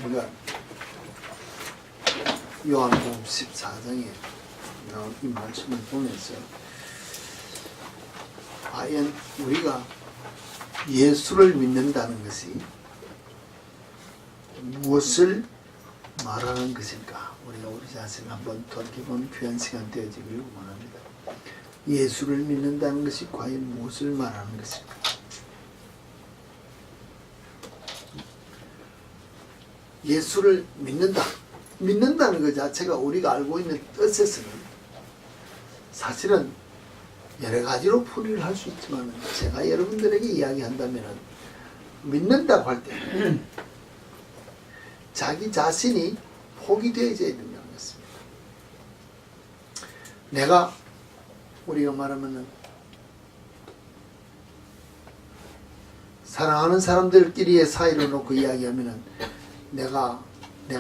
우리가 요한복음 14장에 나온 이 말씀을 보면서 과연 우리가 예수를 믿는다는 것이 무엇을 말하는 것일까? 우리가 우리 자신을 한번 돌이켜보는 귀한 시간 되어지기를 원합니다. 예수를 믿는다는 것이 과연 무엇을 말하는 것일까? 예수를 믿는다는 것 자체가 우리가 알고 있는 뜻에서는 사실은 여러 가지로 풀이를 할 수 있지만 제가 여러분들에게 이야기한다면 믿는다고 할 때 자기 자신이 포기되어져야 된다는 것입니다. 내가 우리가 말하면 사랑하는 사람들끼리의 사이를 놓고 이야기하면 내가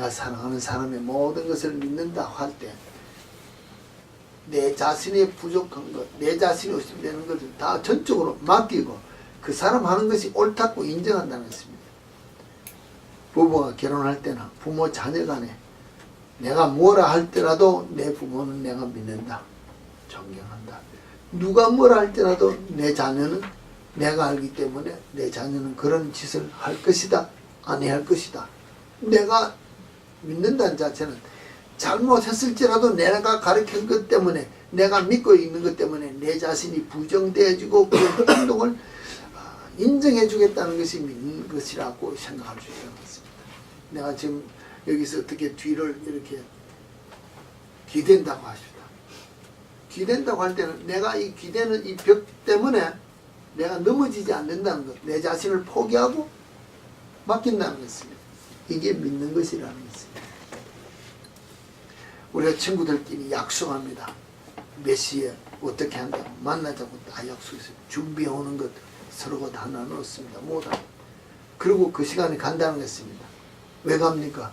사랑하는 사람의 모든 것을 믿는다 할 때 내 자신의 부족한 것, 내 자신이 의심되는 것을 다 전적으로 맡기고 그 사람 하는 것이 옳다고 인정한다는 것입니다. 부부가 결혼할 때나 부모 자녀 간에 내가 뭐라 할 때라도 내 부모는 내가 믿는다, 존경한다. 누가 뭐라 할 때라도 내 자녀는 내가 알기 때문에 내 자녀는 그런 짓을 할 것이다, 안 해야 할 것이다. 내가 믿는다는 자체는 잘못했을지라도 내가 가르친 것 때문에 내가 믿고 있는 것 때문에 내 자신이 부정되어지고 그런 행동을 인정해 주겠다는 것이 믿는 것이라고 생각할 수 있는 것입니다. 내가 지금 여기서 어떻게 뒤를 이렇게 기댄다고 하십니다. 기댄다고 할 때는 내가 이 기대는 이 벽 때문에 내가 넘어지지 않는다는 것, 내 자신을 포기하고 맡긴다는 것입니다. 이게 믿는 것이라는 것입니다. 우리가 친구들끼리 약속합니다. 몇 시에 어떻게 한다고 만나자고 다 약속했어요. 준비해 오는 것 서로가 다 나눴습니다. 모두. 그리고 그 시간에 간다는 것입니다. 왜 갑니까?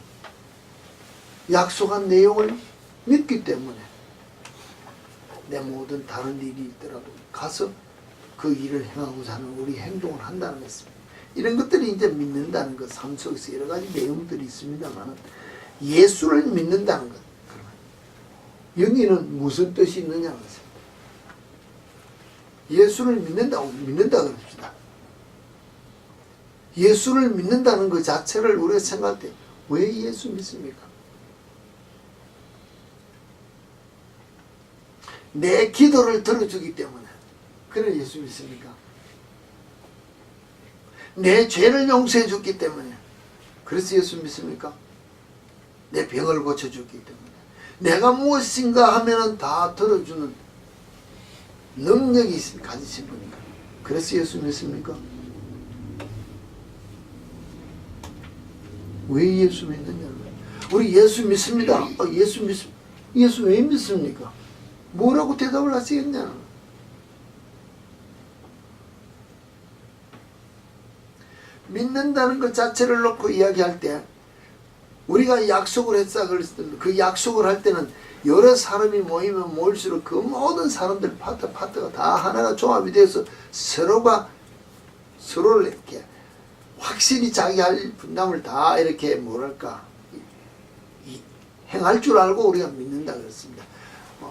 약속한 내용을 믿기 때문에 내 모든 다른 일이 있더라도 가서 그 일을 행하고자 하는 우리 행동을 한다는 것입니다. 이런 것들이 이제 믿는다는 것, 삶 속에서 여러 가지 내용들이 있습니다만 예수를 믿는다는 것, 여기는 무슨 뜻이 있느냐는 것입니다. 예수를 믿는다 그럽시다. 예수를 믿는다는 것 자체를 우리가 생각할 때 왜 예수 믿습니까? 내 기도를 들어주기 때문에 그래 예수 믿습니까? 내 죄를 용서해 줬기 때문에 그래서 예수 믿습니까? 내 병을 고쳐줬기 때문에 내가 무엇인가 하면은 다 들어주는 능력이 가지신 분인가? 그래서 예수 믿습니까? 왜 예수 믿느냐는 거예요. 우리 예수 믿습니다. 예수 왜 믿습니까? 뭐라고 대답을 하시겠냐는 거예요. 믿는다는 것 자체를 놓고 이야기할 때 우리가 약속을 했다 그랬을 때 그 약속을 할 때는 여러 사람이 모이면 모일수록 그 모든 사람들 파트가 다 하나가 조합이 돼서 서로를 이렇게 확실히 자기 할 분담을 다 이렇게 뭐랄까 행할 줄 알고 우리가 믿는다 그랬습니다.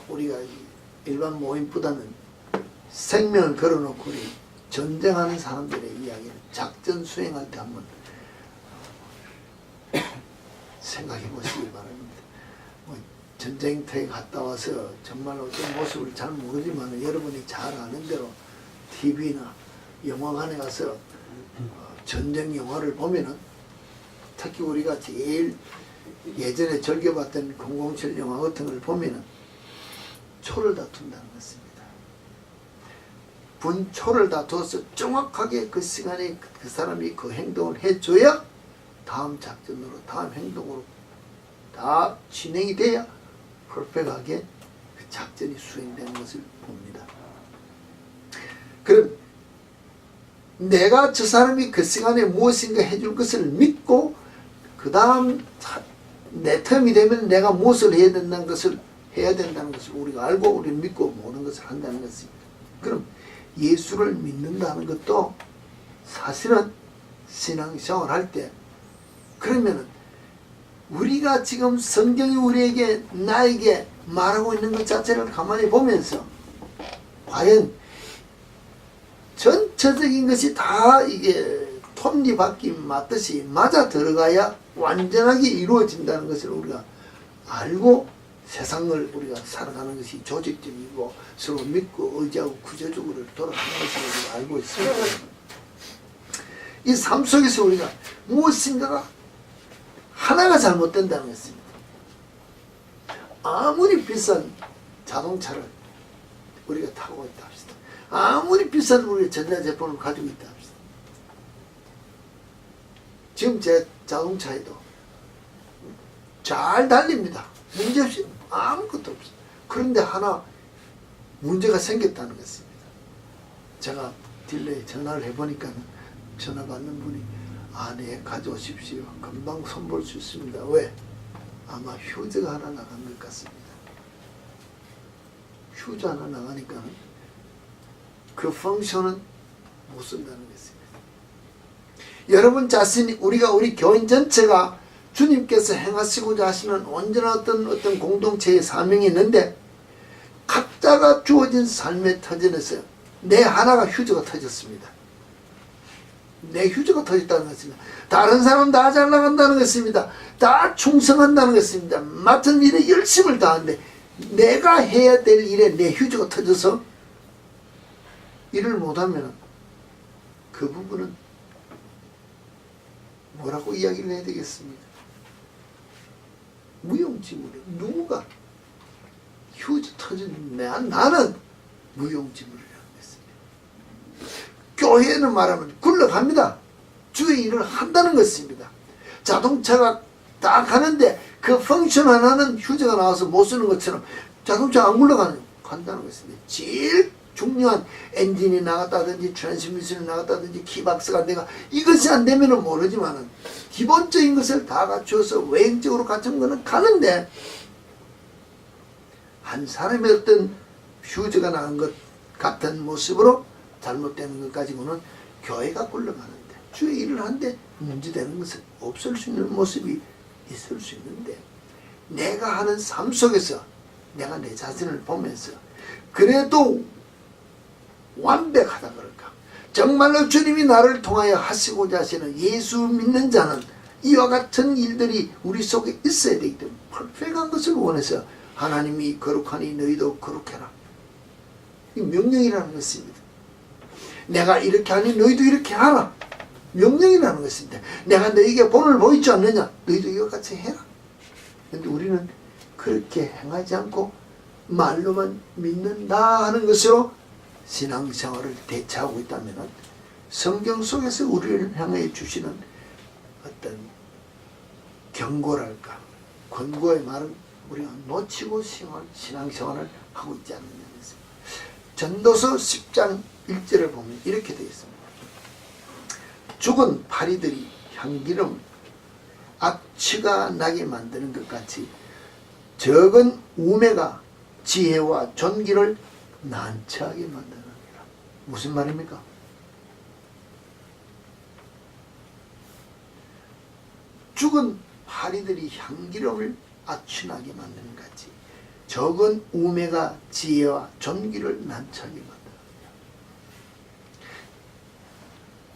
우리가 일반 모임보다는 생명을 걸어놓고 우리 전쟁하는 사람들의 이야기를 작전 수행할 때 한번 생각해 보시기 바랍니다. 전쟁터에 갔다 와서 정말 어떤 모습을 잘 모르지만 여러분이 잘 아는 대로 TV나 영화관에 가서 전쟁 영화를 보면은 특히 우리가 제일 예전에 즐겨봤던 007 영화 같은 걸 보면은 초를 다툰다는 것입니다. 분초를 다투어서 정확하게 그 시간에 그 사람이 그 행동을 해줘야 다음 작전으로 다음 행동으로 다 진행이 돼야 퍼펙트하게 그 작전이 수행되는 것을 봅니다. 그럼 내가 저 사람이 그 시간에 무엇인가 해줄 것을 믿고 그 다음 내 텀이 되면 내가 무엇을 해야 된다는 것을 우리가 알고 우리 믿고 모든 것을 한다는 것입니다. 그럼 예수를 믿는다는 것도 사실은 신앙생활 할 때 그러면은 우리가 지금 성경이 우리에게 나에게 말하고 있는 것 자체를 가만히 보면서 과연 전체적인 것이 다 이게 톱니바퀴 맞듯이 맞아 들어가야 완전하게 이루어진다는 것을 우리가 알고 세상을 우리가 살아가는 것이 조직적이고 서로 믿고 의지하고 구조적으로 돌아가는 것을 우리가 알고 있습니다. 이 삶 속에서 우리가 무엇인가가 하나가 잘못된다는 것입니다. 아무리 비싼 자동차를 우리가 타고 있다 합시다. 아무리 비싼 우리가 전자제품을 가지고 있다 합시다. 지금 제 자동차에도 잘 달립니다. 문제없이 아무것도 없어요. 그런데 하나 문제가 생겼다는 것입니다. 제가 딜러에 전화를 해보니까 전화 받는 분이 네 가져오십시오. 금방 손볼 수 있습니다. 왜? 아마 휴즈가 하나 나간 것 같습니다. 휴즈 하나 나가니까 그 펑션은 못 쓴다는 것입니다. 여러분 자신이 우리 교인 전체가 주님께서 행하시고자 하시는 온전한 어떤 공동체의 사명이 있는데 각자가 주어진 삶의 터전에서 내 하나가 휴즈가 터졌습니다. 내 휴즈가 터졌다는 것입니다. 다른 사람 다 잘 나간다는 것입니다. 다 충성한다는 것입니다. 맡은 일에 열심을 다하는데 내가 해야 될 일에 내 휴즈가 터져서 일을 못하면 그 부분은 뭐라고 이야기를 해야 되겠습니까? 무용지물이에요. 누가 휴즈 터진 나는 무용지물이라고 했습니다. 교회는 말하면 굴러갑니다. 주의 일을 한다는 것입니다. 자동차가 다 가는데 그 펑션 하나는 휴즈가 나와서 못 쓰는 것처럼 자동차가 안 굴러간다는 것입니다. 제일 중요한 엔진이 나갔다든지 트랜스미션이 나갔다든지 키박스가 내가 이것이 안 되면 모르지만은 기본적인 것을 다 갖추어서 외형적으로 갖춘 거는 가는데 한 사람의 어떤 휴즈가 나간 것 같은 모습으로 잘못되는 것 가지고는 교회가 굴러가는데 주의 일을 하는데 문제되는 것은 없을 수 있는 모습이 있을 수 있는데 내가 하는 삶 속에서 내가 내 자신을 보면서 그래도 완벽하다 그럴까? 정말로 주님이 나를 통하여 하시고자 하시는 예수 믿는 자는 이와 같은 일들이 우리 속에 있어야 되기 때문에 퍼펙트한 것을 원해서 하나님이 거룩하니 너희도 거룩해라. 이 명령이라는 것입니다. 내가 이렇게 하니 너희도 이렇게 하라. 명령이라는 것입니다. 내가 너희에게 본을 보이지 않느냐? 너희도 이와 같이 해라. 그런데 우리는 그렇게 행하지 않고 말로만 믿는다 하는 것으로 신앙생활을 대처하고 있다면 성경 속에서 우리를 향해 주시는 어떤 경고랄까 권고의 말은 우리가 놓치고 신앙생활을 하고 있지 않느냐 했습니다. 전도서 10장 1절을 보면 이렇게 되어 있습니다. 죽은 파리들이 향기름 악취가 나게 만드는 것 같이 적은 우매가 지혜와 존귀를 난처하게 만드느니라. 무슨 말입니까? 죽은 파리들이 향기름을 악취나게 만드는 것 같이 적은 우매가 지혜와 존귀를 난처하게 만드느니라.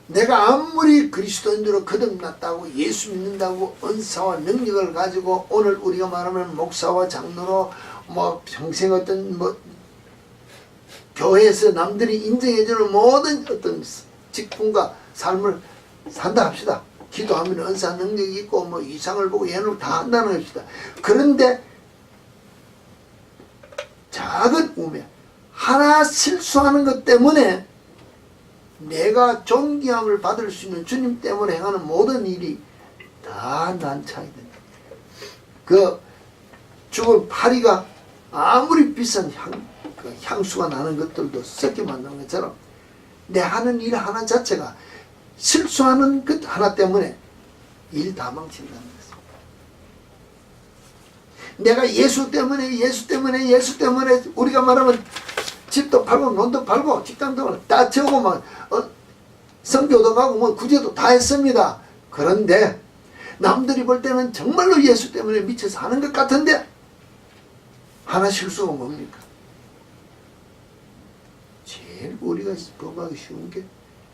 내가 아무리 그리스도인으로 거듭났다고 예수 믿는다고 은사와 능력을 가지고 오늘 우리가 말하면 목사와 장로로 평생 어떤 교회에서 남들이 인정해주는 모든 어떤 직분과 삶을 산다 합시다. 기도하면 은사 능력이 있고 이상을 보고 예능을 다 한다는 것이다. 그런데 작은 우매 하나 실수하는 것 때문에 내가 존귀함을 받을 수 있는 주님 때문에 행하는 모든 일이 다 난처하게 된다. 그 죽은 파리가 아무리 비싼 향수가 나는 것들도 썩게 만드는 것처럼 내 하는 일 하나 자체가 실수하는 것 하나 때문에 일 다 망친다는 것입니다. 내가 예수 때문에 우리가 말하면 집도 팔고 논도 팔고 직장도 다 채우고 성교도 가고 구제도 다 했습니다. 그런데 남들이 볼 때는 정말로 예수 때문에 미쳐 사는 것 같은데 하나 실수가 뭡니까? 제일 우리가 범하기 쉬운 게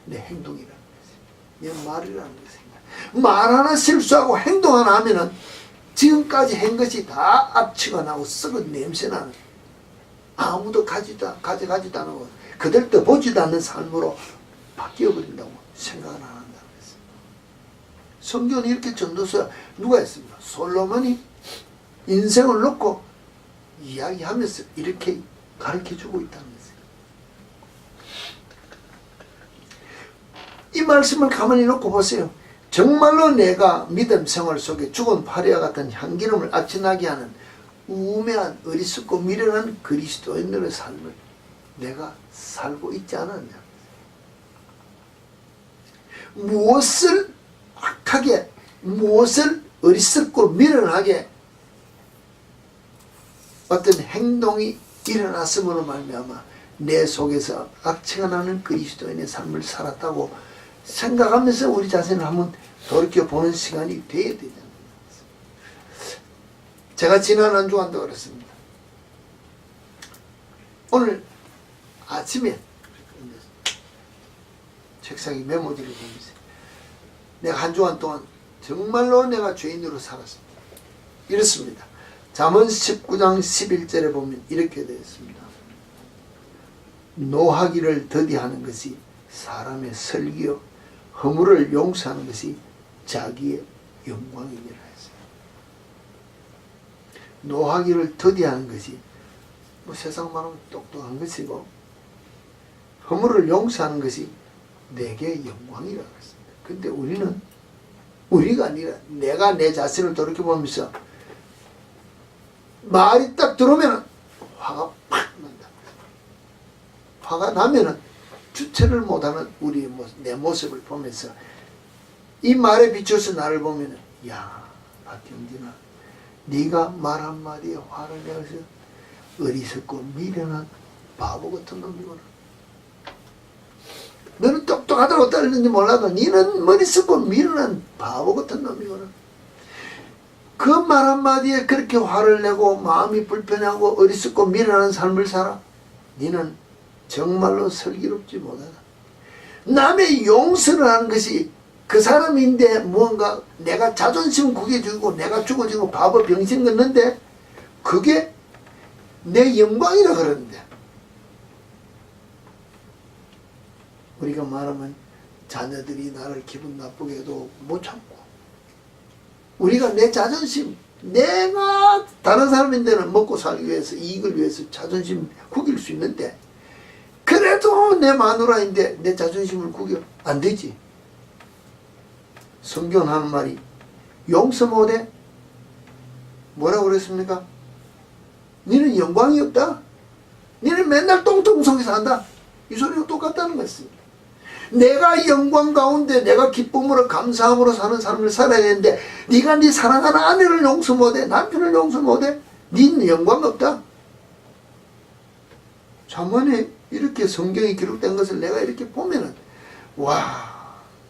내 행동이라는 것이, 내 말이라는 것입니다. 말 하나 실수하고 행동 하나 하면은 지금까지 한 것이 다 앞치가 나고 썩은 냄새나는, 아무도 가져가지도 않고 그들도 보지도 않는 삶으로 바뀌어버린다고 생각을 안 한다는 것입니다. 성경은 이렇게 전도서 누가 했습니까? 솔로몬이 인생을 놓고 이야기하면서 이렇게 가르쳐주고 있다는 것입니다. 이 말씀을 가만히 놓고 보세요. 정말로 내가 믿음 생활 속에 죽은 파리와 같은 향기름을 아치나게 하는 우매한 어리석고 미련한 그리스도인들의 삶을 내가 살고 있지 않았냐. 무엇을 악하게, 무엇을 어리석고 미련하게 어떤 행동이 일어났음으로 말미암아 내 속에서 악취가 나는 그리스도인의 삶을 살았다고 생각하면서 우리 자신을 한번 돌이켜보는 시간이 돼야 되잖아요. 제가 지난 한 주간도 그랬습니다. 오늘 아침에 책상에 메모지를 보면서 내가 한 주간 동안 정말로 내가 죄인으로 살았습니다. 이렇습니다. 잠언 19장 11절에 보면 이렇게 되어 있습니다. 노하기를 더디하는 것이 사람의 설기요 허물을 용서하는 것이 자기의 영광이니라 했어요. 노하기를 더디하는 것이 뭐 세상 말하면 똑똑한 것이고 허물을 용서하는 것이 내게 영광이라고 했습니다. 근데 우리는 우리가 아니라 내가 내 자신을 돌이켜보면서 말이 딱 들어오면 화가 팍 난다. 화가 나면은 주체를 못하는 내 모습을 보면서 이 말에 비춰서 나를 보면 야 박경진아, 네가 말 한마디에 화를 내서 어리석고 미련한 바보 같은 놈이구나. 너는 똑똑하다고 떨리는지 몰라도 너는 어리석고 미련한 바보 같은 놈이구나. 그 말 한마디에 그렇게 화를 내고 마음이 불편하고 어리석고 미련한 삶을 살아? 너는 정말로 슬기롭지 못하다. 남의 용서를 하는 것이 그 사람인데 뭔가 내가 자존심 구겨주고 내가 죽어지고 바보 병신 같는데 그게 내 영광이라 그러는데, 우리가 말하면 자녀들이 나를 기분 나쁘게 해도 못 참고, 우리가 내 자존심, 내가 다른 사람인데는 먹고 살기 위해서 이익을 위해서 자존심 구길 수 있는데 그래도 내 마누라인데 내 자존심을 구겨? 안 되지. 성경 하는 말이 용서 못해? 뭐라고 그랬습니까? 너는 영광이 없다. 너는 맨날 똥통 속에서 산다. 이 소리가 똑같다는 것입니다. 내가 영광 가운데 내가 기쁨으로 감사함으로 사는 삶을 살아야 되는데 네가 네 사랑하는 아내를 용서 못해? 남편을 용서 못해? 너는 영광 없다. 잠언에 이렇게 성경이 기록된 것을 내가 이렇게 보면은 와,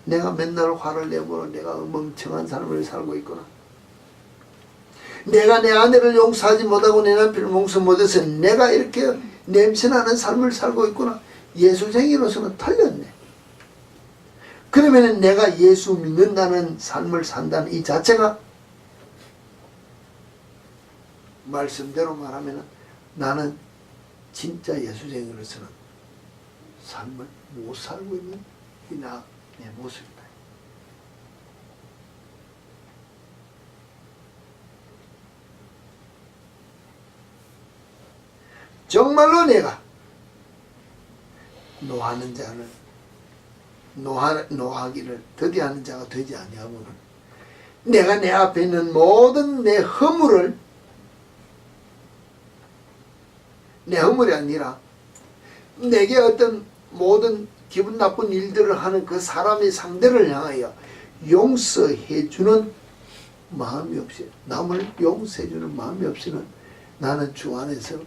내가 맨날 화를 내고 내가 멍청한 삶을 살고 있구나. 내가 내 아내를 용서하지 못하고 내 남편을 용서 못해서 내가 이렇게 냄새나는 삶을 살고 있구나. 예수쟁이로서는 틀렸네. 그러면 내가 예수 믿는다는 삶을 산다는 이 자체가 말씀대로 말하면 나는 진짜 예수쟁이로서는 삶을 못 살고 있는 이 내 모습이다. 정말로 내가 노하는 자를 노하기를 더디하는 자가 되지 아니하고는 내가 내 앞에 있는 모든 내 허물을, 내 허물이 아니라 내게 어떤 모든 기분 나쁜 일들을 하는 그 사람의 상대를 향하여 용서해주는 마음이 없이, 남을 용서해주는 마음이 없이는 나는 주 안에서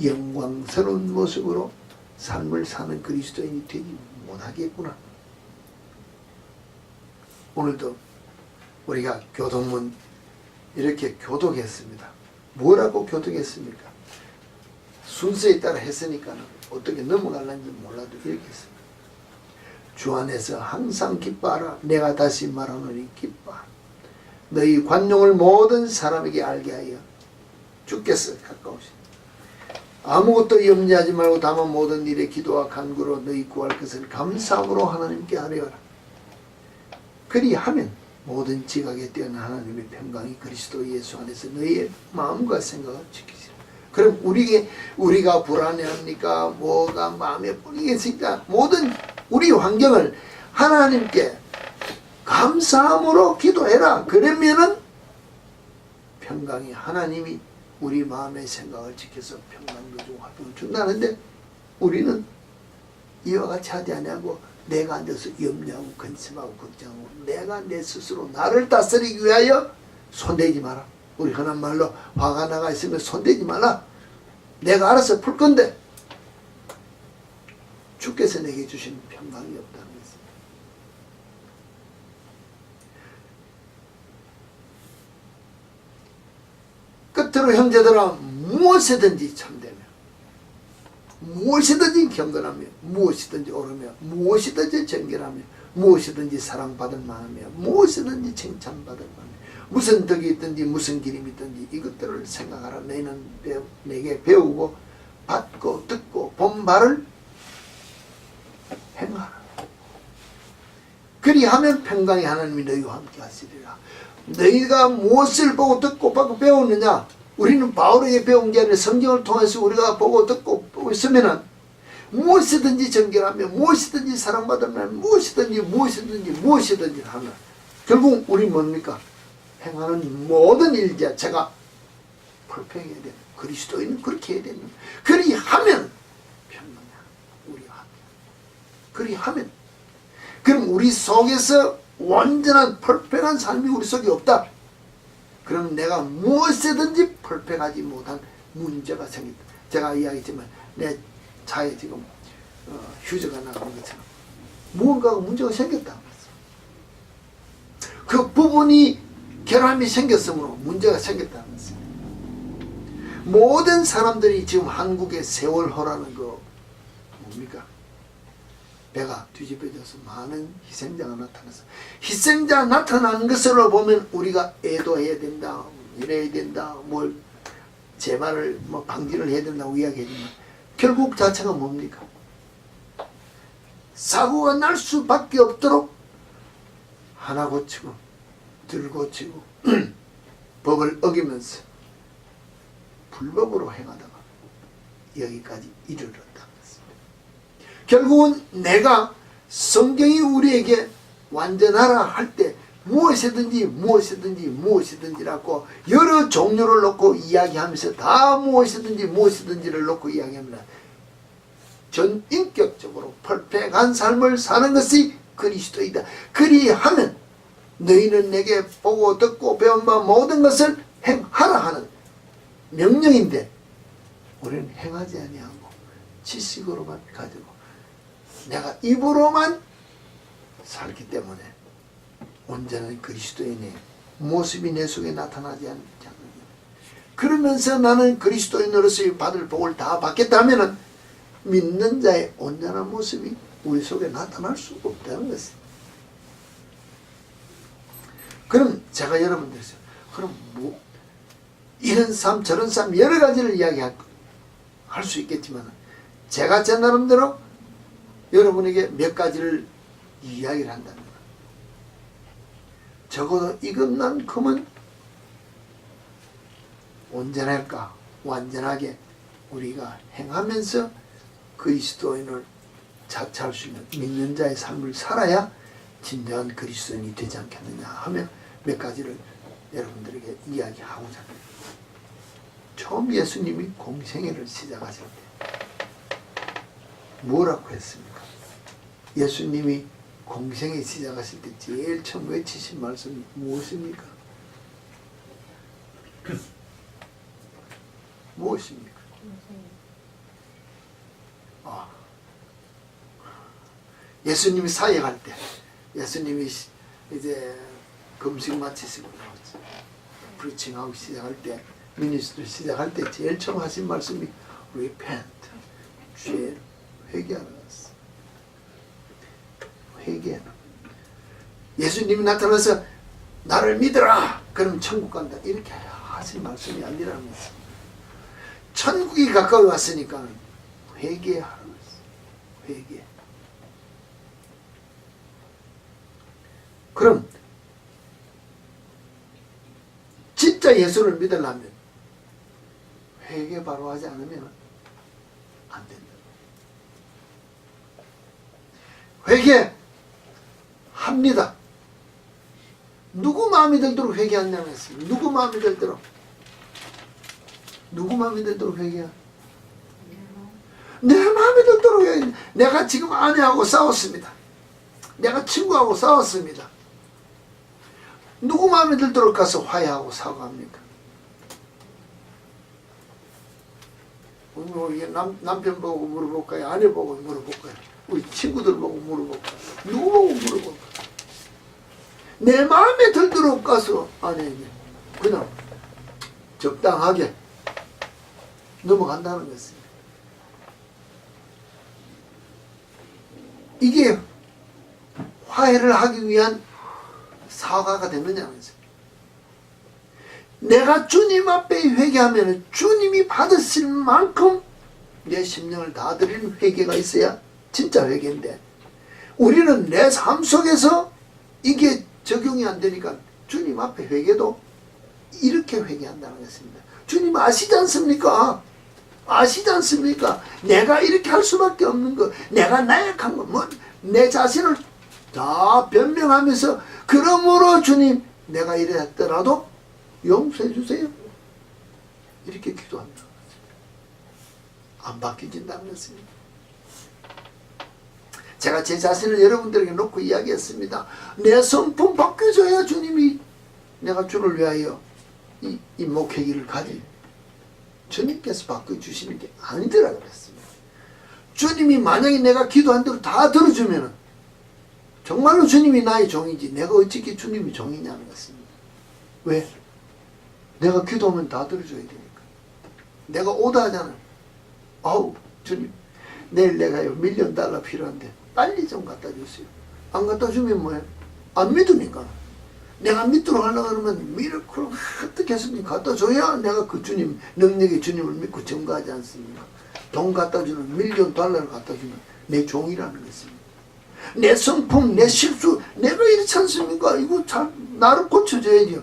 영광스러운 모습으로 삶을 사는 그리스도인이 되지 못하겠구나. 오늘도 우리가 교독문 이렇게 교독했습니다. 뭐라고 교독했습니까? 순서에 따라 했으니까는 어떻게 넘어갈는지 몰라도 이렇게 했습니다. 주 안에서 항상 기뻐하라. 내가 다시 말하노니 기뻐하라. 너희 관용을 모든 사람에게 알게 하여 주께서 가까우시니 아무것도 염려하지 말고 다만 모든 일에 기도와 간구로 너희 구할 것을 감사함으로 하나님께 아뢰어라. 그리하면 모든 지각에 뛰어난 하나님의 평강이 그리스도 예수 안에서 너희의 마음과 생각을 지키시라. 그럼 우리가 불안해합니까? 뭐가 마음에 뿌리겠습니까? 모든 우리 환경을 하나님께 감사함으로 기도해라. 그러면은 평강이 하나님이 우리 마음의 생각을 지켜서 평강도 주고 화평을 준다는데 우리는 이와 같이 하지 아니하고 내가 앉아서 염려하고 근심하고 걱정하고 내가 내 스스로 나를 다스리기 위하여 손대지 마라. 우리 흔한 말로 화가 나가 있으면 손대지 마라. 내가 알아서 풀 건데 주께서 내게 주신 평강이 없다는 것입니다. 끝으로 형제들아 무엇이든지 참되며 무엇이든지 경건하며 무엇이든지 옳으며 무엇이든지 정결하며 무엇이든지 사랑받을 만하며 무엇이든지 칭찬받을 만하며 무슨 덕이 있든지 무슨 기림이 있든지 이것들을 생각하라. 너희는 내게 배우고 받고 듣고 본 바를 행하라. 그리하면 평강의 하나님이 너희와 함께 하시리라. 너희가 무엇을 보고 듣고 받고 배웠느냐? 우리는 바울에게 배운 게 아니라 성경을 통해서 우리가 보고 듣고 보고 있으면은 무엇이든지 정결하며 무엇이든지 사랑받을 만하며 무엇이든지 하면 결국 우리 뭡니까? 행하는 모든 일 자체가 불평해야 되는 그리스도인은 그렇게 해야 되는 그리하면 평강이야. 우리와 함께. 그리하면 그럼 우리 속에서 완전한 퍼펙트한 삶이 우리 속에 없다. 그럼 내가 무엇이든지 퍼펙트하지 못한 문제가 생긴다. 제가 이야기했지만 내 차에 지금 휴지가 나가는 것처럼 무언가가 문제가 생겼다. 그 부분이 결함이 생겼으므로 문제가 생겼다는 것입니다. 모든 사람들이 지금 한국의 세월호라는 거 뭡니까? 배가 뒤집어져서 많은 희생자가 나타나서 희생자 나타나는 것으로 보면 우리가 애도해야 된다, 이래야 된다, 뭘 재발을 방지를 해야 된다고 이야기하지만 결국 자체가 뭡니까? 사고가 날 수밖에 없도록 하나 고치고 둘 고치고 법을 어기면서 불법으로 행하다가 여기까지 이르렀다. 결국은 내가 성경이 우리에게 완전하라 할 때 무엇이든지라고 여러 종류를 놓고 이야기하면서 다 무엇이든지를 놓고 이야기합니다. 전인격적으로 퍼펙트한 삶을 사는 것이 그리스도이다. 그리하면 너희는 내게 보고 듣고 배운 바 모든 것을 행하라 하는 명령인데 우리는 행하지 아니하고 지식으로만 가지고 내가 입으로만 살기 때문에 온전한 그리스도인의 모습이 내 속에 나타나지 않는 거예요. 그러면서 나는 그리스도인으로서의 받을 복을 다 받겠다면 믿는 자의 온전한 모습이 우리 속에 나타날 수 없다는 것입니다. 그럼 제가 여러분들에서 그럼 뭐 이런 삶 저런 삶 여러 가지를 이야기할 수 있겠지만 제가 제 나름대로 여러분에게 몇 가지를 이야기를 한다는 거예요. 적어도 이것만큼은 온전할까 완전하게 우리가 행하면서 그리스도인을 자처할 수 있는 믿는 자의 삶을 살아야 진정한 그리스도인이 되지 않겠느냐 하면 몇 가지를 여러분들에게 이야기하고자 합니다. 처음 예수님이 공생애를 시작하실 때 뭐라고 했습니까? 예수님이 공생애 시작하실 때 제일 처음 외치신 말씀이 무엇입니까? 무엇입니까? 예수님이 사역할 때 예수님이 이제 금식 마치시고 나왔죠. 프리칭하고 시작할 때, 미니스트리 시작할 때 제일 처음 하신 말씀이 repent, 죄 회개하는 것이었어요. 회개. 예수님이 나타나서 나를 믿어라, 그럼 천국 간다, 이렇게 하신 말씀이 아니라는 것입니다. 천국이 가까이 왔으니까 회개하는 것이죠. 회개. 그럼 진짜 예수를 믿으려면 회개 바로 하지 않으면 안 된다. 회개합니다. 누구 마음이 들도록 회개하냐고 했습니다. 누구 마음이 들도록? 누구 마음이 들도록 회개하? 내 마음이 들도록 회개. 내가 지금 아내하고 싸웠습니다. 내가 친구하고 싸웠습니다. 누구 마음에 들도록 가서 화해하고 사과합니까? 남편 보고 물어볼까요? 아내 보고 물어볼까요? 우리 친구들 보고 물어볼까요? 누구 보고 물어볼까요? 내 마음에 들도록 가서 아내에게 그냥 적당하게 넘어간다는 것입니다. 이게 화해를 하기 위한 사과가 되느냐는 거죠. 내가 주님 앞에 회개하면 주님이 받으실 만큼 내 심령을 다 드리는 회개가 있어야 진짜 회개인데, 우리는 내 삶 속에서 이게 적용이 안 되니까 주님 앞에 회개도 이렇게 회개한다는 것입니다. 주님 아시지 않습니까? 아시지 않습니까? 내가 이렇게 할 수밖에 없는 거, 내가 나약한 거, 뭐 내 자신을 다 변명하면서, 그러므로 주님 내가 이랬더라도 용서해 주세요, 이렇게 기도한다. 안 바뀌어진다는 것입니다. 제가 제 자신을 여러분들에게 놓고 이야기했습니다. 내 성품 바뀌어져야 주님이 내가 주를 위하여 이 목회기를 가지, 주님께서 바꿔주시는 게 아니더라 그랬습니다. 주님이 만약에 내가 기도한 대로 다 들어주면 정말로 주님이 나의 종이지, 내가 어찌게 주님이 종이냐는 것입니다. 왜? 내가 기도하면 다 들어줘야 되니까. 내가 오다 하잖아. 아우 주님, 내일 내가 $1,000,000 필요한데 빨리 좀 갖다 주세요. 안 갖다 주면 뭐해? 안 믿으니까. 내가 믿도록 하려고 하면 미라클을 어떻게 했습니까? 갖다 줘야 내가 그 주님, 능력의 주님을 믿고 증거하지 않습니까? 돈 갖다 주는 $1,000,000을 갖다 주면 내 종이라는 것입니다. 내 성품, 내 실수, 내가 이렇지 않습니까? 이거 잘 나를 고쳐줘야죠.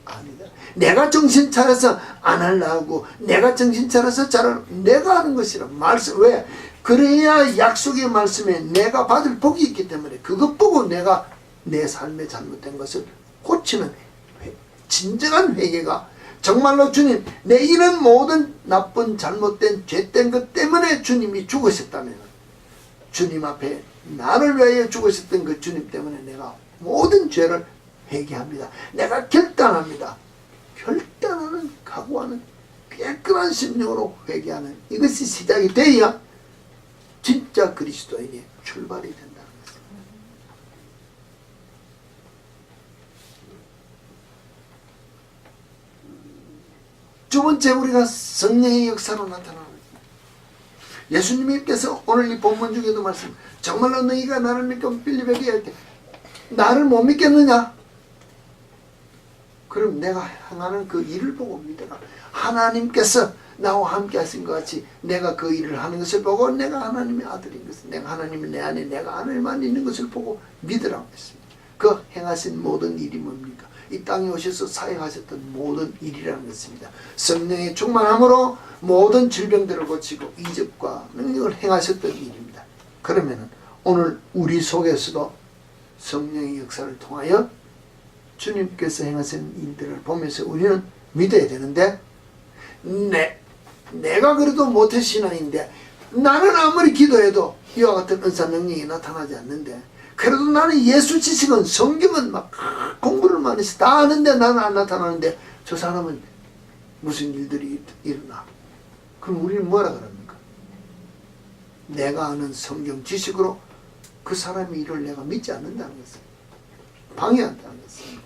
아니다. 내가 정신 차려서 안 하려고, 내가 정신 차려서 내가 하는 것이라 말씀. 왜? 그래야 약속의 말씀에 내가 받을 복이 있기 때문에 그것 보고 내가 내 삶에 잘못된 것을 고치는 진정한 회개가, 정말로 주님 내 이런 모든 나쁜 잘못된 죄된 것 때문에 주님이 죽으셨다면, 주님 앞에 나를 위하여 죽으셨던 그 주님 때문에 내가 모든 죄를 회개합니다. 내가 결단합니다. 결단하는, 각오하는 깨끗한 심령으로 회개하는 이것이 시작이 돼야 진짜 그리스도에게 출발이 된다는 것입니다. 두 번째, 우리가 성령의 역사로 나타나는 것입니다. 예수님께서 오늘 이 본문 중에도 말씀, 정말로 너희가 나를 믿고 빌립에게 할 때 나를 못 믿겠느냐? 그럼 내가 행하는 그 일을 보고 믿어라. 하나님께서 나와 함께 하신 것 같이 내가 그 일을 하는 것을 보고 내가 하나님의 아들인 것을, 내가 하나님이 내 안에 내가 하나님 안에 있는 것을 보고 믿으라고 했습니다. 그 행하신 모든 일이 뭡니까? 이 땅에 오셔서 사역하셨던 모든 일이라는 것입니다. 성령의 충만함으로 모든 질병들을 고치고 이적과 능력을 행하셨던 일입니다. 그러면 오늘 우리 속에서도 성령의 역사를 통하여 주님께서 행하신 일들을 보면서 우리는 믿어야 되는데, 내가 그래도 모태 신앙인데, 나는 아무리 기도해도 이와 같은 은사 능력이 나타나지 않는데, 그래도 나는 예수 지식은, 성경은 막 공부를 많이 해서 다 아는데 나는 안 나타나는데 저 사람은 무슨 일들이 일어나. 그럼 우리는 뭐라 그럽니까? 내가 아는 성경 지식으로 그 사람의 일을 내가 믿지 않는다는 것을 방해한다는 것입니다.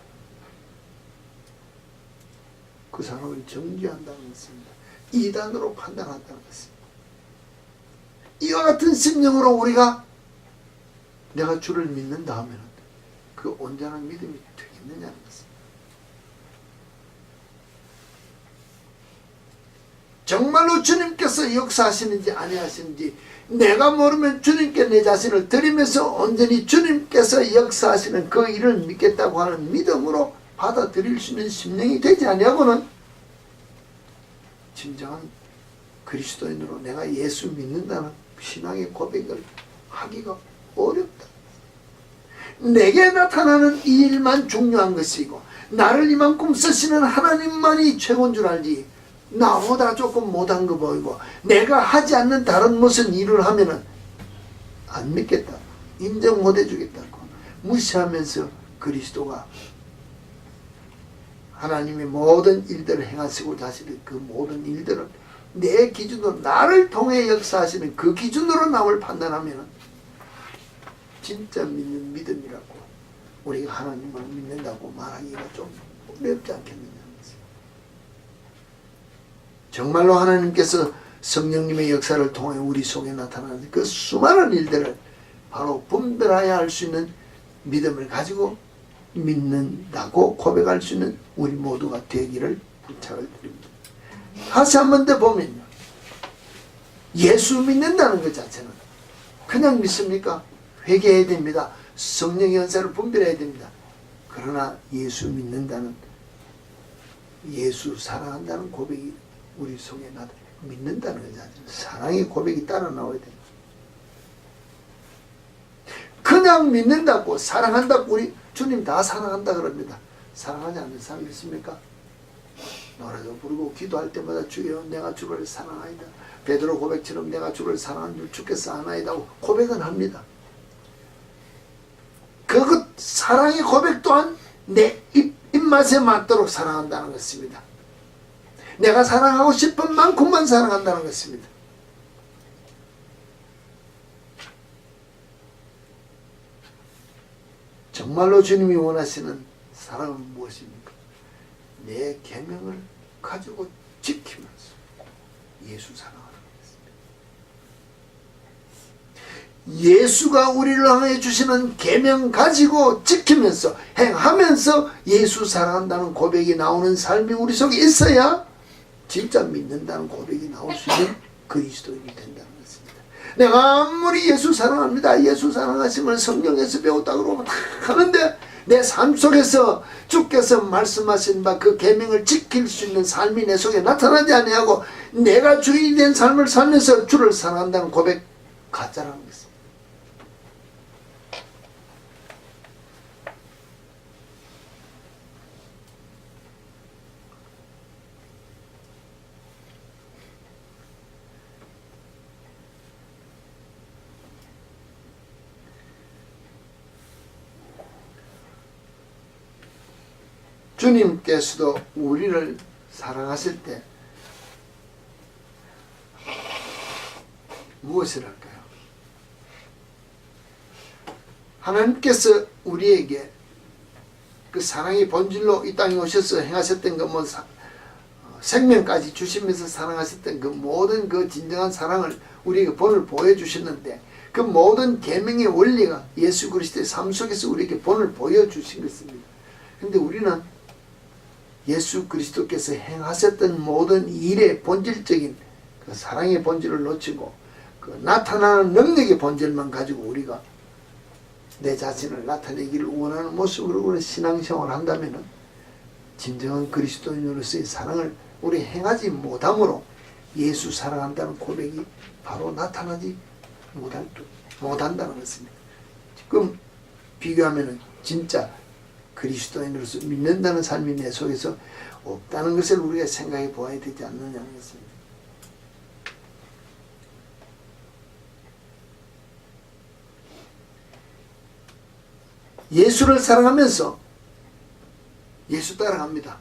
그 사람을 정죄한다는 것입니다. 이단으로 판단한다는 것입니다. 이와 같은 심령으로 우리가 내가 주를 믿는다 하면 그 온전한 믿음이 되겠느냐는 것입니다. 정말로 주님께서 역사하시는지 아니하시는지 내가 모르면 주님께 내 자신을 드리면서 온전히 주님께서 역사하시는 그 일을 믿겠다고 하는 믿음으로 받아들일 수 있는 심령이 되지 아니하고는 진정한 그리스도인으로 내가 예수 믿는다는 신앙의 고백을 하기가 어렵다. 내게 나타나는 이 일만 중요한 것이고 나를 이만큼 쓰시는 하나님만이 최고인 줄 알지 나보다 조금 못한 거 보이고 내가 하지 않는 다른 무슨 일을 하면은 안 믿겠다. 인정 못 해주겠다고 무시하면서 그리스도가 하나님의 모든 일들을 행하시고자 하시는 그 모든 일들을 내 기준으로 나를 통해 역사하시는 그 기준으로 남을 판단하면 진짜 믿는 믿음이라고 우리가 하나님을 믿는다고 말하기가 좀 어렵지 않겠느냐. 정말로 하나님께서 성령님의 역사를 통해 우리 속에 나타나는 그 수많은 일들을 바로 분별하여 할 수 있는 믿음을 가지고 믿는다고 고백할 수 있는 우리 모두가 되기를 부탁을 드립니다. 다시 한 번 더 보면요. 예수 믿는다는 것 자체는 그냥 믿습니까? 회개해야 됩니다. 성령의 은사를 분별해야 됩니다. 그러나 예수 믿는다는 예수 사랑한다는 고백이 우리 속에 나도 믿는다는 것 자체는 사랑의 고백이 따라 나와야 됩니다. 그냥 믿는다고 사랑한다고 우리 주님 다 사랑한다 그럽니다. 사랑하지 않는 사람이 있습니까? 노래도 부르고 기도할 때마다 주여 내가 주를 사랑하이다. 베드로 고백처럼 내가 주를 사랑하는 줄 주께서 아나이다 고백은 합니다. 그것 사랑의 고백 또한 내 입맛에 맞도록 사랑한다는 것입니다. 내가 사랑하고 싶은 만큼만 사랑한다는 것입니다. 정말로 주님이 원하시는 사랑은 무엇입니까? 내 계명을 가지고 지키면서 예수 사랑하는 것입니다. 예수가 우리를 향해 주시는 계명 가지고 지키면서 행하면서 예수 사랑한다는 고백이 나오는 삶이 우리 속에 있어야 진짜 믿는다는 고백이 나올 수 있는 그리스도인이 된다는 것입니다. 내가 아무리 예수 사랑합니다. 예수 사랑하심을 성경에서 배웠다 그러면 다 하는데 내 삶 속에서 주께서 말씀하신 바 그 계명을 지킬 수 있는 삶이 내 속에 나타나지 아니하고 내가 주인이 된 삶을 살면서 주를 사랑한다는 고백 가짜라는 것입니다. 주님께서도 우리를 사랑하실 때 무엇을 할까요? 하나님께서 우리에게 그 사랑의 본질로 이 땅에 오셔서 행하셨던 그 생명까지 주시면서 사랑하셨던 그 모든 그 진정한 사랑을 우리에게 본을 보여주셨는데 그 모든 계명의 원리가 예수 그리스도의 삶 속에서 우리에게 본을 보여주신 것입니다. 그런데 우리는 예수 그리스도께서 행하셨던 모든 일의 본질적인 그 사랑의 본질을 놓치고 그 나타나는 능력의 본질만 가지고 우리가 내 자신을 나타내기를 원하는 모습으로 우리 신앙생활을 한다면 진정한 그리스도인으로서의 사랑을 우리 행하지 못함으로 예수 사랑한다는 고백이 바로 나타나지 못한다는 것입니다. 지금 비교하면 진짜 그리스도인으로서 믿는다는 삶이 내 속에서 없다는 것을 우리가 생각해 보아야 되지 않느냐는 것입니다. 예수를 사랑하면서 예수 따라갑니다.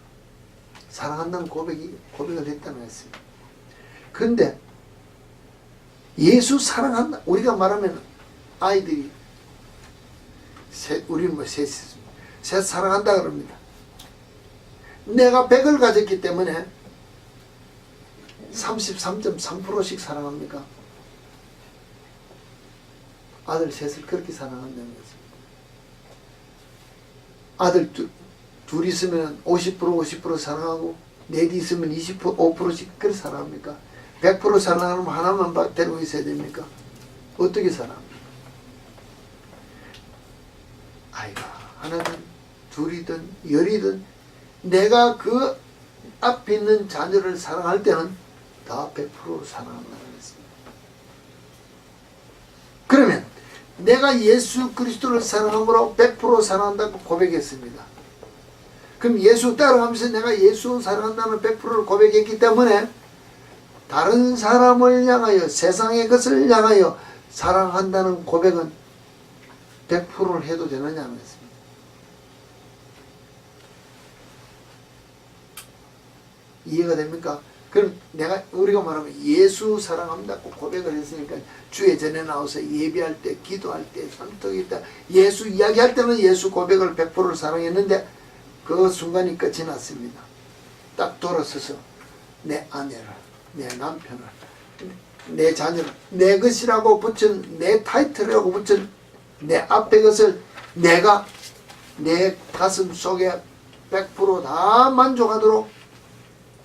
사랑한다는 고백을 했다는 것입니다. 그런데 예수 사랑한다 우리가 말하면 아이들이 우리는 셋 사랑한다 그럽니다. 내가 100을 가졌기 때문에 33.3%씩 사랑합니까? 아들 셋을 그렇게 사랑한다는 거죠. 아들 둘 있으면 50% 사랑하고 넷 있으면 25%씩 그렇게 사랑합니까? 100% 사랑하면 하나만 데리고 있어야 됩니까? 어떻게 사랑합니까? 아이가 하나든 둘이든 열이든 내가 그 앞에 있는 자녀를 사랑할 때는 다 100% 사랑한다는 것입니다. 그러면 내가 예수 그리스도를 사랑함으로 100% 사랑한다고 고백했습니다. 그럼 예수 따라가면서 내가 예수 사랑한다는 100%를 고백했기 때문에 다른 사람을 향하여 세상의 것을 향하여 사랑한다는 고백은 100%를 해도 되느냐는 것입니다. 이해가 됩니까? 그럼 우리가 말하면 예수 사랑한다고 고백을 했으니까 주의 전에 나와서 예배할 때, 기도할 때, 산떡일 때 예수 이야기할 때는 예수 고백을 100%를 사랑했는데 그 순간이 끝이 났습니다. 딱 돌아서서 내 아내를, 내 남편을, 내 자녀를 내 것이라고 붙인, 내 타이틀이라고 붙인 내 앞에 것을 내가 내 가슴 속에 100% 다 만족하도록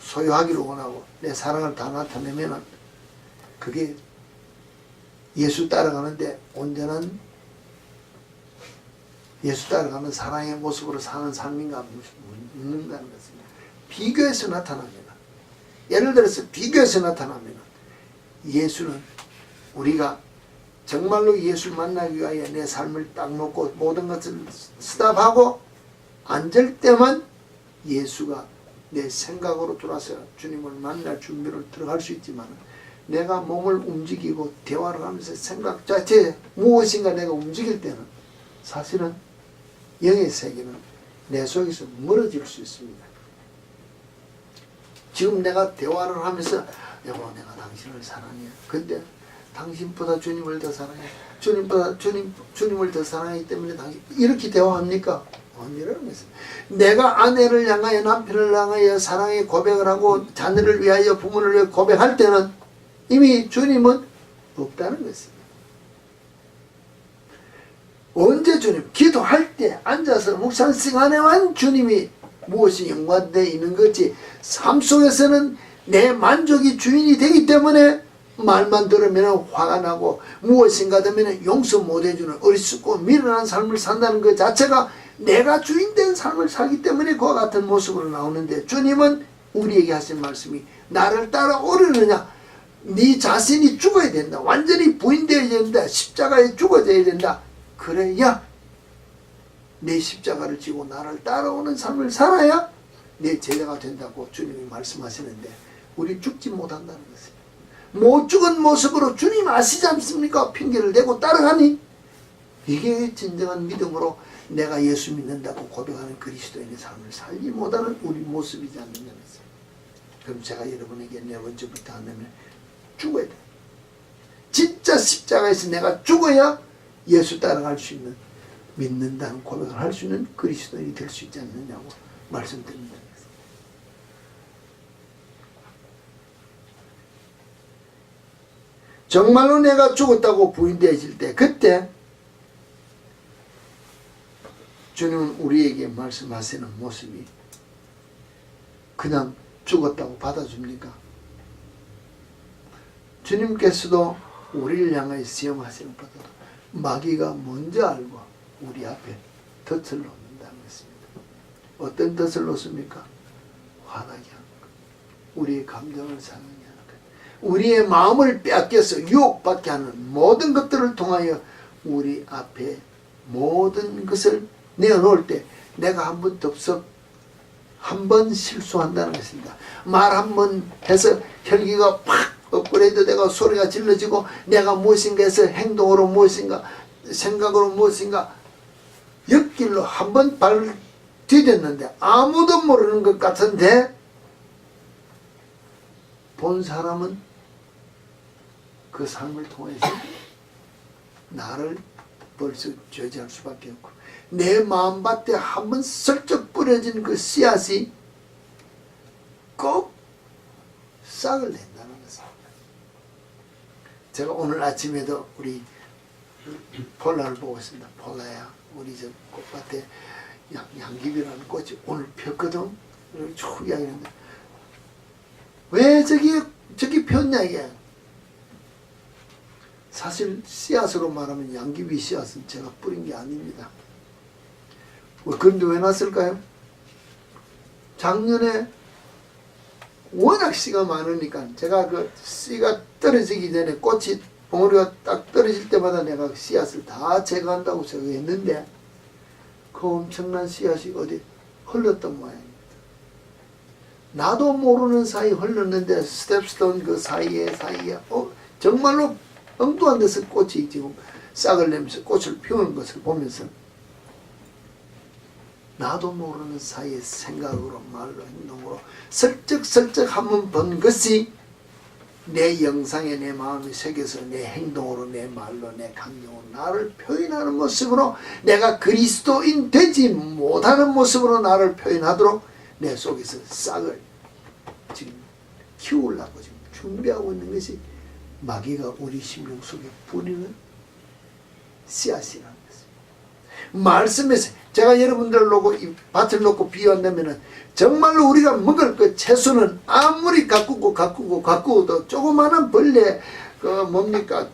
소유하기를 원하고 내 사랑을 다 나타내면은 그게 예수 따라가는데 온전한 예수 따라가는 사랑의 모습으로 사는 삶인가 묻는다는 것입니다. 비교해서 나타납니다. 예를 들어서 비교해서 나타나면 예수는 우리가 정말로 예수를 만나기 위하여 내 삶을 딱 놓고 모든 것을 스탑하고 앉을 때만 예수가 내 생각으로 돌아서 주님을 만날 준비를 들어갈 수 있지만 내가 몸을 움직이고 대화를 하면서 생각 자체 무엇인가 내가 움직일 때는 사실은 영의 세계는 내 속에서 멀어질 수 있습니다. 지금 내가 대화를 하면서 여보 내가 당신을 사랑해. 근데 당신보다 주님을 더 사랑해. 주님을 더 사랑하기 때문에 당신 이렇게 대화합니까? 아니라는 것입니다. 내가 아내를 향하여 남편을 향하여 사랑의 고백을 하고 자녀를 위하여 부모를 위하여 고백할 때는 이미 주님은 없다는 것입니다. 언제 주님? 기도할 때 앉아서 묵상 시간에만 주님이 무엇이 연관되어 있는 거지 삶 속에서는 내 만족이 주인이 되기 때문에 말만 들으면 화가 나고 무엇인가 되면 용서 못해주는 어리숙고 미련한 삶을 산다는 것 자체가 내가 주인된 삶을 살기 때문에 그와 같은 모습으로 나오는데 주님은 우리에게 하신 말씀이 나를 따라오려느냐 네 자신이 죽어야 된다. 완전히 부인되어야 된다. 십자가에 죽어져야 된다. 그래야 내 십자가를 지고 나를 따라오는 삶을 살아야 내 제자가 된다고 주님이 말씀하시는데 우리 죽지 못한다는 것입니다. 못 죽은 모습으로 주님 아시지 않습니까? 핑계를 대고 따라가니 이게 진정한 믿음으로 내가 예수 믿는다고 고백하는 그리스도인의 삶을 살지 못하는 우리 모습이지 않느냐는 것입니다. 그럼 제가 여러분에게 네 번째부터 하면 죽어야 돼. 진짜 십자가에서 내가 죽어야 예수 따라갈 수 있는 믿는다는 고백을 할 수 있는 그리스도인이 될 수 있지 않느냐고 말씀드립니다. 정말로 내가 죽었다고 부인되어질 때 그때 주님은 우리에게 말씀하시는 모습이 그냥 죽었다고 받아줍니까? 주님께서도 우리를 향하여 시험하시는 것보다 마귀가 먼저 알고 우리 앞에 덫을 놓는다는 것입니다. 어떤 덫을 놓습니까? 화나게 하는 것, 우리의 감정을 상하게 하는 것, 우리의 마음을 빼앗겨서 유혹받게 하는 모든 것들을 통하여 우리 앞에 모든 것을 내어놓을 때 내가 한 번 덥석 한 번 실수한다는 것입니다. 말 한 번 해서 혈기가 팍 업그레이드 되고 소리가 질러지고 내가 무엇인가 해서 행동으로 무엇인가 생각으로 무엇인가 옆길로 한 번 발을 디뎠는데 아무도 모르는 것 같은데 본 사람은 그 삶을 통해서 나를 벌써 저지할 수밖에 없고 내 마음밭에 한 번 슬쩍 뿌려진 그 씨앗이 싹을 낸다는 것입니다. 제가 오늘 아침에도 우리 폴라를 보고 있습니다. 폴라야, 우리 저 꽃밭에 양귀비라는 꽃이 오늘 폈거든. 쭉 이야기하는데 왜 저기 폈냐 이게. 사실 씨앗으로 말하면 양귀비 씨앗은 제가 뿌린 게 아닙니다. 그런데 왜 났을까요? 작년에 워낙 씨가 많으니까 제가 그 씨가 떨어지기 전에 꽃이 봉우리가 딱 떨어질 때마다 내가 씨앗을 다 제거한다고 생각했는데 그 엄청난 씨앗이 어디 흘렀던 모양입니다. 나도 모르는 사이 흘렀는데 스텝스톤 그 사이에 정말로 엉뚱한 데서 꽃이 지금 싹을 내면서 꽃을 피우는 것을 보면서 나도 모르는 사이에 생각으로 말로 행동으로 슬쩍슬쩍 한번 본 것이 내 영상에 내 마음이 새겨서 내 행동으로 내 말로 내 감정으로 나를 표현하는 모습으로 내가 그리스도인 되지 못하는 모습으로 나를 표현하도록 내 속에서 싹을 지금 키우려고 지금 준비하고 있는 것이 마귀가 우리 심령 속에 뿌리는 씨앗이라는 것입니다. 말씀에서 제가 여러분들을 놓고 이 밭을 놓고 비유한다면은 정말로 우리가 먹을 그 채소는 아무리 가꾸고도 조그마한 벌레 그 뭡니까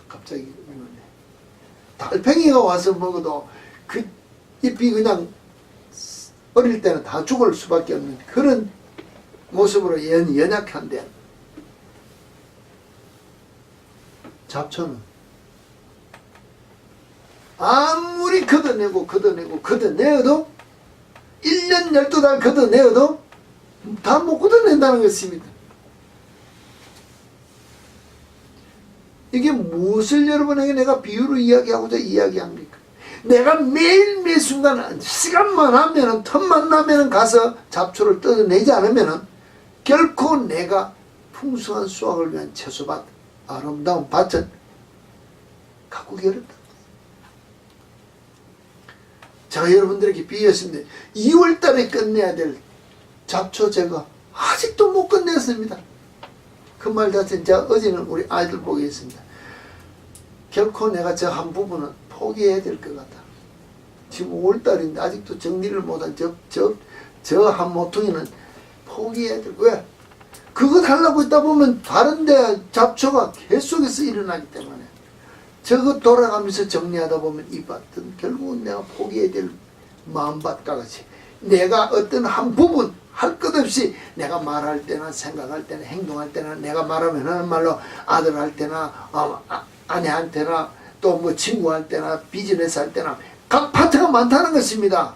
갑자기 달팽이가 와서 먹어도 그 잎이 그냥 어릴 때는 다 죽을 수밖에 없는 그런 모습으로 연약한데 잡초는 아무리 걷어내도 1년 12달 걷어내어도 다 못 걷어낸다는 것입니다. 이게 무엇을 여러분에게 내가 비유로 이야기하고자 이야기합니까? 내가 매일 매 순간 시간만 하면은 틈만 나면은 가서 잡초를 뜯어내지 않으면은 결코 내가 풍성한 수확을 위한 채소밭, 아름다운 밭은 가꾸기 어렵다. 제가 여러분들에게 비유했습니다. 2월달에 끝내야 될 잡초 제거 아직도 못 끝냈습니다. 그 말 자체는 제가 어제는 우리 아이들 보게 했습니다. 결코 내가 저 한 부분은 포기해야 될 것 같다. 지금 5월달인데 아직도 정리를 못한 저 한 모퉁이는 포기해야 될 거야. 그것 하려고 있다 보면 다른데 잡초가 계속해서 일어나기 때문에 저거 돌아가면서 정리하다 보면 이 밭은 결국은 내가 포기해야 될 마음밭과 같이 내가 어떤 한 부분 할 것 없이 내가 말할 때나 생각할 때나 행동할 때나 내가 말하면 하는 말로 아들 할 때나 아내한테나 또 뭐 친구할 때나 비즈니스 할 때나 각 파트가 많다는 것입니다.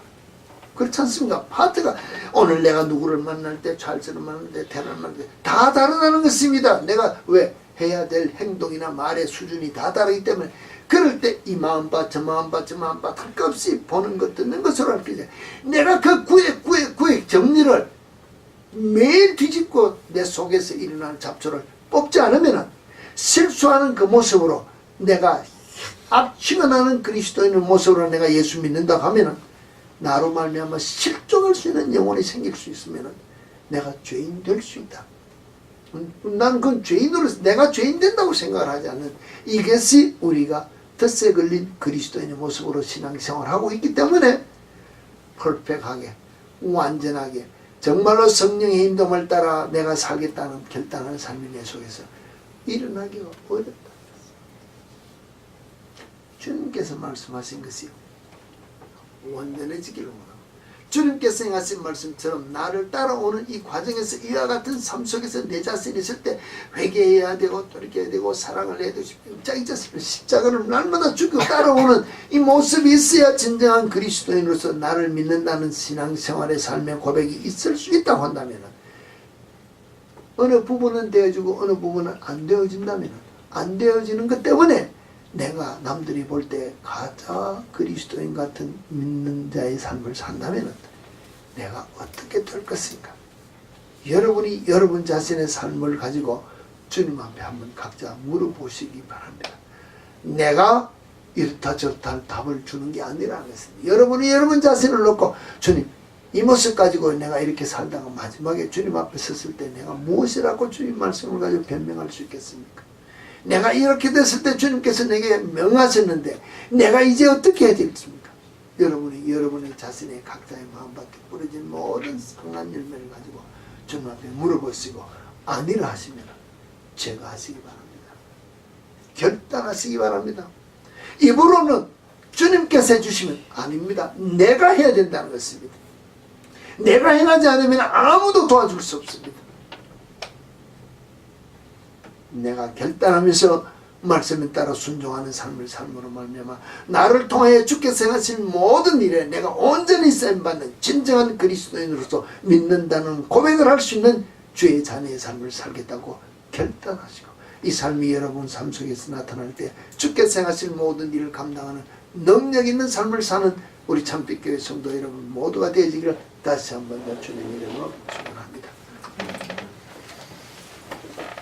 그렇지 않습니까? 파트가 오늘 내가 누구를 만날 때 찰스를 만날 때 테라를 만날 때 다 다르다는 것입니다. 내가 왜 해야 될 행동이나 말의 수준이 다 다르기 때문에 그럴 때 이 마음밭 저 마음밭 저 마음밭 할 것 없이 보는 것 듣는 것으로 할 때 내가 그 구획 정리를 매일 뒤집고 내 속에서 일어나는 잡초를 뽑지 않으면 실수하는 그 모습으로 내가 악취가 나는 그리스도인의 모습으로 내가 예수 믿는다고 하면 나로 말미암아 실종할 수 있는 영혼이 생길 수 있으면 내가 죄인 될 수 있다. 나는 그건 죄인으로 내가 죄인 된다고 생각을 하지 않는 이것이 우리가 덫에 걸린 그리스도인의 모습으로 신앙생활하고 있기 때문에 퍼펙트하게 완전하게 정말로 성령의 인도를 따라 내가 살겠다는 결단하는 삶이 내 속에서 일어나기가 어렵다. 주님께서 말씀하신 것이 온전해지기를 원합니다. 주님께서 행하신 말씀처럼 나를 따라오는 이 과정에서 이와 같은 삶 속에서 내 자신이 있을 때 회개해야 되고 돌이켜야 되고 사랑을 해야 되고 자기 자신을 십자가를 날마다 죽이고 따라오는 이 모습이 있어야 진정한 그리스도인으로서 나를 믿는다는 신앙생활의 삶의 고백이 있을 수 있다고 한다면 어느 부분은 되어지고 어느 부분은 안 되어진다면 안 되어지는 것 때문에 내가 남들이 볼 때 가짜 그리스도인 같은 믿는 자의 삶을 산다면 내가 어떻게 될 것인가? 여러분이 여러분 자신의 삶을 가지고 주님 앞에 한번 각자 물어보시기 바랍니다. 내가 이렇다 저렇다 답을 주는 게 아니라는 것입니다. 여러분이 여러분 자신을 놓고 주님 이 모습 가지고 내가 이렇게 살다가 마지막에 주님 앞에 섰을 때 내가 무엇이라고 주님 말씀을 가지고 변명할 수 있겠습니까? 내가 이렇게 됐을 때 주님께서 내게 명하셨는데 내가 이제 어떻게 해야 되겠습니까? 여러분의 자신의 각자의 마음밖에 뿌려진 모든 선한 열매를 가지고 주님 앞에 물어보시고 아니라 하시면 제가 하시기 바랍니다. 결단하시기 바랍니다. 입으로는 주님께서 해주시면 아닙니다. 내가 해야 된다는 것입니다. 내가 행하지 않으면 아무도 도와줄 수 없습니다. 내가 결단하면서 말씀에 따라 순종하는 삶을 삶으로 말미암아 나를 통하여 주께서 행하신 모든 일에 내가 온전히 쓰임받는 진정한 그리스도인으로서 믿는다는 고백을 할 수 있는 주의 자녀의 삶을 살겠다고 결단하시고 이 삶이 여러분 삶 속에서 나타날 때 주께서 행하신 모든 일을 감당하는 능력 있는 삶을 사는 우리 참빛교회 성도 여러분 모두가 되어지기를 다시 한번 주님 이름으로